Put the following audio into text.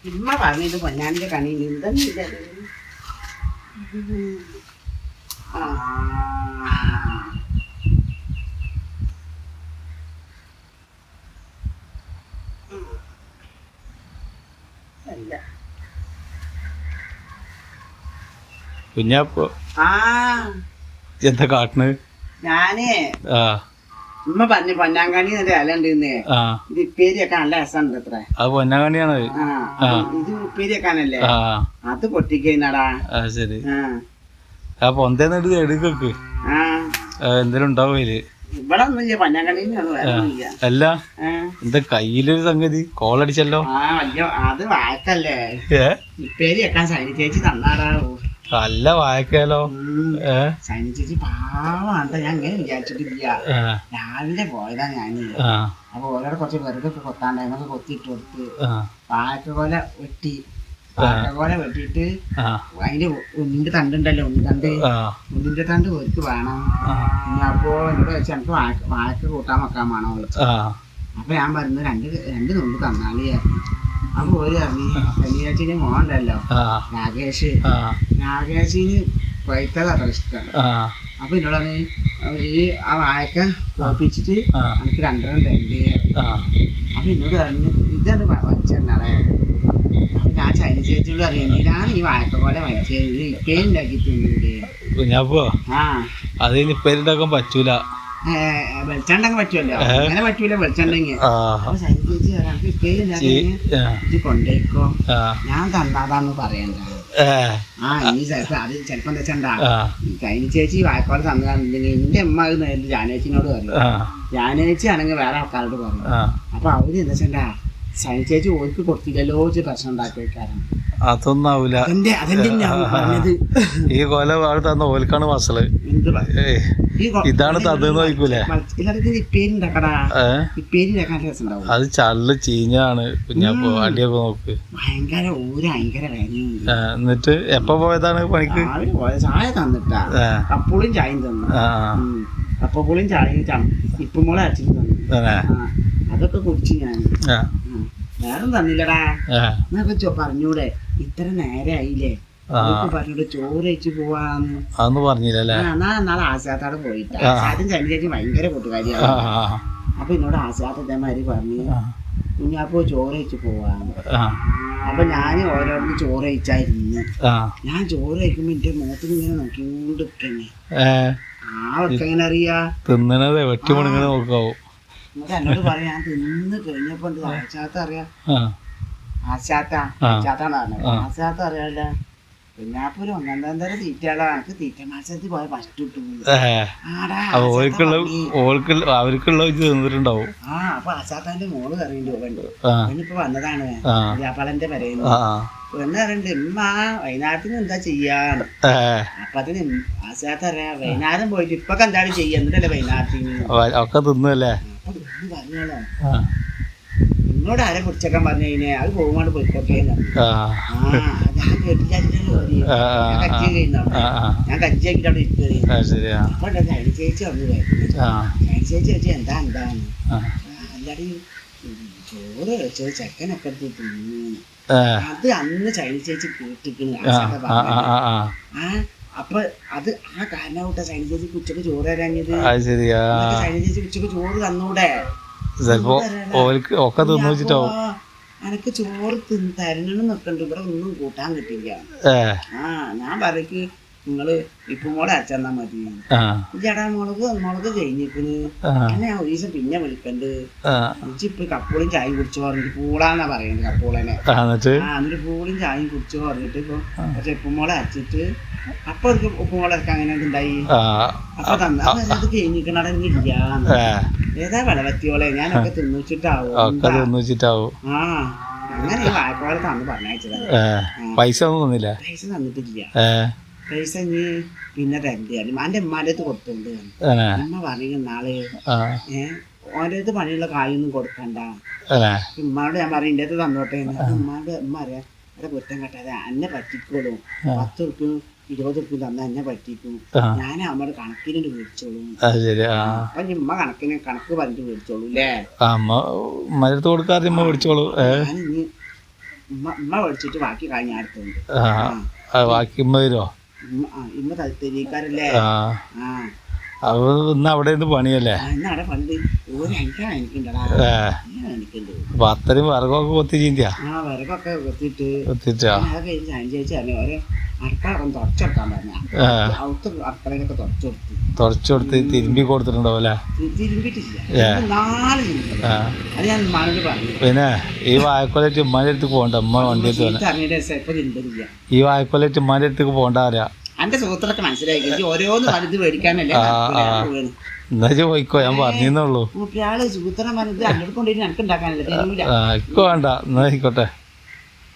ഇമ്മ പറഞ്ഞത് പൊന്നാനിന്റെ കണി എന്തെന്നില്ല. കുഞ്ഞാപ്പോ ആ എന്താ കാട്ടണ്? ഞാനേ ഉമ്മ പറഞ്ഞു പൊന്നാങ്കണി ഇല ഉണ്ട് ഇത് ഉപ്പേരി വെക്കാൻ നല്ല രസമുണ്ട് അത്ര. അത് പൊന്നാങ്കണിയാണ്. ഇത് ഉപ്പേരി വെക്കാനല്ലേ, അത് പൊട്ടിക്കഴിഞ്ഞാടാ. ശരി. ആ പൊന്തേന്നിട്ട് എടുക്കൊക്കെ എന്തേലും ഉണ്ടാവും അതില്. ഇവിടെ ഒന്നുമില്ല പൊന്നാങ്കണി. അല്ല എന്താ കയ്യിലൊരു സംഗതി കോളടിച്ചല്ലോ. അത് വായക്കല്ലേ, ഉപ്പേരി വെക്കാൻ സൈനി ചേച്ചി തന്നാടാ. നല്ല വായക്കാലോ. സൈനി ചേച്ചി പാവാണ്ട, ഞാൻ ഇങ്ങനെ വിചാരിച്ചിട്ടില്ല. രാവിലെ പോയതാ ഞാന്. അപ്പൊ ഓരോടെ കുറച്ച് വെറുതെ കൊത്താണ്ടായിരുന്നൊക്കെ കൊത്തിയിട്ട് കൊടുത്ത് വായക്ക പോലെ വെട്ടി. വായക്ക പോലെ വെട്ടിയിട്ട് അതിന്റെ ഒന്നിന്റെ തണ്ടുണ്ടല്ലോ, ഒന്നിന്റെ തണ്ട് ഒരുക്ക് വേണം. അപ്പോ എന്നോട് വെച്ച് എനിക്ക് വായക്ക കൂട്ടാൻ വെക്കാൻ വേണോ ചോദിച്ചു. അപ്പൊ ഞാൻ പറഞ്ഞു രണ്ട് നുണ്ട് തന്നാളി. അപ്പൊ ഒരു പറഞ്ഞു ശനിയാഴ്ചന് മോണ്ടല്ലോ നാഗേഷിന് പൈത്തത് അത്ര ഇഷ്ടമാണ്. അപ്പൊ എന്നോട് ഈ ആ വായക്ക തോപ്പിച്ചിട്ട് എനിക്ക് രണ്ടെണ്ണം തരണ്ടേ. അപ്പൊ എന്നോട് പറഞ്ഞു ഇതാണ് വച്ചെന്നാളെ. അപ്പൊ ഞാൻ ചൈന ചേച്ചിയോട് അറിയാം എന്തിനാണ് ഈ വായക്ക പോലെ വച്ചത്, ഇപ്പേരും ഉണ്ടാക്കി തിന്നൂടെ. അതിന് ഇപ്പേരുണ്ടാക്കാൻ പറ്റൂല, വെളിച്ചെണ്ണ പറ്റുമല്ലോ. അങ്ങനെ പറ്റൂല വെളിച്ചെണ്ണ. അപ്പൊ സൈന ചേച്ചി എനിക്ക് ഇപ്പേരും ഇത് കൊണ്ടേക്കോ, ഞാൻ തന്നാതാന്ന് പറയണ്ട. ഇനി ചിലപ്പോ അത് ചിലപ്പോ എന്താ വെച്ചാ സൈന ചേച്ചി വായക്കോടെ തന്നതാണെന്നുണ്ടെങ്കിൽ എന്റെ അമ്മ അത് നേരിട്ട് ജാനേച്ചിനോട് പറയും, ജാനേച്ചി ആണെങ്കിൽ വേറെ ആൾക്കാരോട് പറയും. അപ്പൊ അവര് എന്താ വെച്ചാ സൈന ചേച്ചി ഓർക്ക് കൊടുത്തില്ലല്ലോ പ്രശ്നം ഉണ്ടാക്കി വെക്കാറ്. അതൊന്നും ആവൂല. ഈ കൊല വാഴ തന്ന ഓൽക്കാണ് മസള്. ഇതാണ് തന്നെന്ന് നോക്കൂലേ. അത് ചള്ള് ചീഞ്ഞാണ് കുഞ്ഞാപ്പോ. അടിയൊക്കെ നോക്ക്. എന്നിട്ട് എപ്പ പോയതാണ് പണിക്ക്? ചായ തന്നിട്ടാ, കപ്പുളിയും ചായയും തന്നു. കപ്പുളിയും ചായയും ഇപ്പുമോളെ അച്ഛനും തന്നു. അതൊക്കെ കുടിച്ച് ഞാൻ വേറെ തന്നില്ലടാ. എന്നൊക്കെ പറഞ്ഞൂടെ, ഇത്ര നേരമായില്ലേ പറഞ്ഞോട് ചോറ് വെച്ച് പോവാന്ന്. അതൊന്നും പറഞ്ഞില്ലല്ലേ. നാളെ ആശാത്തോടെ പോയിട്ട് ആശാത്തും ചനി ചേച്ചി ഭയങ്കര കൂട്ടുകാരിയാണ്. അപ്പൊ എന്നോട് ആശാത്ത് ഇതേമാതിരി പറഞ്ഞു കുഞ്ഞാപ്പോ ചോറ് വെച്ച് പോവാന്ന്. അപ്പൊ ഞാൻ ഓരോരുത്തർ ചോറ് കഴിച്ചായിരുന്നു. ഞാൻ ചോറ് കഴിക്കുമ്പോ എന്റെ മുഖത്ത് ഇങ്ങനെ നോക്കിക്കൊണ്ട് നിൽക്കണേ. എങ്ങനെ അറിയാ തിന്നണത് വെട്ടിമുണങ്ങനെ നോക്കാവും. എന്നോട് പറയാ ഞാൻ തിന്ന് കഴിഞ്ഞപ്പോ ആശാത്ത അറിയാ, ആശാത്താണ് ആശാത്ത അറിയാല്ല. കുഞ്ഞാപ്പോ ഒരു ഒന്നാം തരം തീറ്റയാളാ. എനിക്ക് തീറ്റ മത്സരത്തിൽ പോയ ഫസ്റ്റ് കിട്ടും. അവർക്കുള്ള തിന്നിട്ടുണ്ടാവും. അപ്പൊ ആശാത്താന്റെ മോള് കറിയുണ്ട് ഇനിയിപ്പോ വന്നതാണ് വ്യാപാരന്റെ പെരയുന്നു. പെണ്ണ് അറിയണ്ട് ഉമ്മ വൈകുന്നേരത്തിന് എന്താ ചെയ്യാന്ന്. അപ്പൊ അതിന് ആശാത്ത അറിയാ വൈകുന്നേരം പോയിട്ട് ഇപ്പൊ എന്താണ് ചെയ്യാ എന്നിട്ടല്ലേ വൈകുന്നേരത്തിന് ഒക്കെ തിന്നല്ലേ. പറഞ്ഞോളോ നിങ്ങളോട് ആരെ കുറിച്ചൊക്കെ പറഞ്ഞു കഴിഞ്ഞാ അത് പോകുമ്പോൾ പോയിക്കോട്ടെ. ഞാൻ കേട്ടില്ലല്ലോ, കജ്ജി കഴിഞ്ഞാൽ ഞാൻ കജ്ജി ആക്കിട്ട് അവിടെ ഇരിക്കുകയും അപ്പൊ ചൈന ചേച്ചി വന്നു വരുന്നു. ചൈന ചേച്ചി വെച്ചാൽ എന്താണ് അല്ലാതെ ചോറ് വെച്ചത് ചെക്കനൊക്കെ തിന്നു. അത് അന്ന് ചൈന ചേച്ചി കേട്ടിരിക്കുന്നു. അപ്പൊ അത് ആ കാരണമായിട്ട ചൈന ചേച്ചിക്ക് ഉച്ചക്ക് ചോറ് തരാഞ്ഞത്. ചൈന ചേച്ചി ഉച്ചക്ക് ചോറ് തന്നൂടെ. എനക്ക് ചോറ് തരണം നിക്കണ്ട്, ഇവിടെ ഒന്നും കൂട്ടാൻ കിട്ടില്ല. ഞാൻ പറയ്ക്ക് നിങ്ങള് ഇപ്പുമോളെ അച്ഛന്നാ മതി. ചേട്ടാ മുളക് കഴിഞ്ഞിരിക്കണ്, എന്നെ ഞാൻ ഒരു ദിവസം പിന്നെ വിളിക്കണ്ട്. ഇപ്പൊ കപ്പോളും ചായയും കുടിച്ചു പറഞ്ഞിട്ട് പൂളാന്നാ പറയുന്നത് കപ്പോളനെ. എന്നിട്ട് പൂളും ചായയും കുടിച്ചു പറഞ്ഞിട്ട് ഇപ്പൊ പക്ഷെ ഉപ്പുമോളെ അച്ചിട്ട് അപ്പൊ ഉപ്പുമോളൊക്കെ അങ്ങനെ ഉണ്ടായി. അപ്പൊ തന്നത് കഴിഞ്ഞിരിക്കണില്ല. ഏതാ വിളവത്തിയോളെ ഞാനൊക്കെ തിന്നിച്ചിട്ടാവും. അങ്ങനെ ഈ വാഴക്കോളെ തന്ന് പറഞ്ഞയച്ചതാണ്. പൈസ തന്നിട്ടില്ല. പൈസ ഇനി പിന്നെ തരണ്ടിയാലും എന്റെ ഉമ്മാൻ്റെ അടുത്ത് കൊടുത്തോണ്ട് ഉമ്മ പറയും നാളെ ഓൻ്റെ അടുത്ത് പണിയുള്ള കായൊന്നും കൊടുക്കണ്ട. ഉമ്മാനോട് ഞാൻ പറയും എൻ്റെ അടുത്ത് തന്നോട്ടെ. ഉമ്മാന്റെ ഉമ്മ അറിയാം ഇവിടെ കുറ്റം കെട്ടാതെ എന്നെ പറ്റിക്കോളും. 10 ഉറുപ്പ്യ 20 ഉറുപ്പ്യ തന്ന എന്നെ പറ്റിക്കും. ഞാൻ അമ്മയുടെ കണക്കിന് മേടിച്ചോളും. അപ്പൊ ഉമ്മ കണക്ക് പറഞ്ഞിട്ട് മേടിച്ചോളൂ അല്ലേ. കൊടുക്കാതെ ഞാനിനി ഉമ്മ മേടിച്ചിട്ട് ബാക്കി കഴിഞ്ഞ അടുത്തുണ്ട്. ബാക്കി ഉമ്മ വരുമോ? ഇമ്മ തെരീക്കാരല്ലേ. ആ അത് ഇന്ന് അവിടെ നിന്ന് പണിയല്ലേ? ഇന്ന് അവിടെ പണ്ട് എനിക്കുണ്ടടാ, എനിക്കുണ്ട്. അപ്പൊ അത്രയും വിറകൊക്കെ കൊത്തി ചീന്തിയാ? വിറകൊക്കെ കൊത്തിട്ട് കൊത്തിട്ടാ അതൊക്കെ ചേച്ചി ഓരോ അടുക്കള തുടച്ചെടുക്കാൻ പറഞ്ഞ അവിടുത്തെ അടുക്കളയിലൊക്കെ തുടച്ചു കൊടുത്ത് തിരുമ്പി കൊടുത്തിട്ടുണ്ടാവും അല്ലേ? തിരുമ്പിട്ടില്ല, 4 തിരുമ്പി. അത് ഞാൻ ഉമ്മാനോട് പറഞ്ഞു. പിന്നെ ഈ വായക്കൊലറ്റ് ഉമ്മാൻ്റെ അടുത്തേക്ക് പോകണ്ട, ഉമ്മ വണ്ടി ഇറങ്ങിയ ദിവസം ഇപ്പൊ തിരുമ്പില്ല. ഈ വായക്കൊലറ്റ് ഉമ്മാൻ്റെ അടുത്തേക്ക് പോകണ്ട അറിയാം. എന്റെ സുഹൃത്തുക്കളൊക്കെ മനസ്സിലാക്കി ഓരോന്ന് വലുത് മേടിക്കാനല്ലേ. എന്നാ പോയിക്കോ, ഞാൻ പറഞ്ഞേ ഉള്ളൂ. മൂപ്പയാള് സൂത്രം പറഞ്ഞത് അങ്ങോട്ട് കൊണ്ടുപോയി എനിക്ക് ഉണ്ടാക്കാനല്ലേ, വേണ്ട, എന്നാ ആയിക്കോട്ടെ.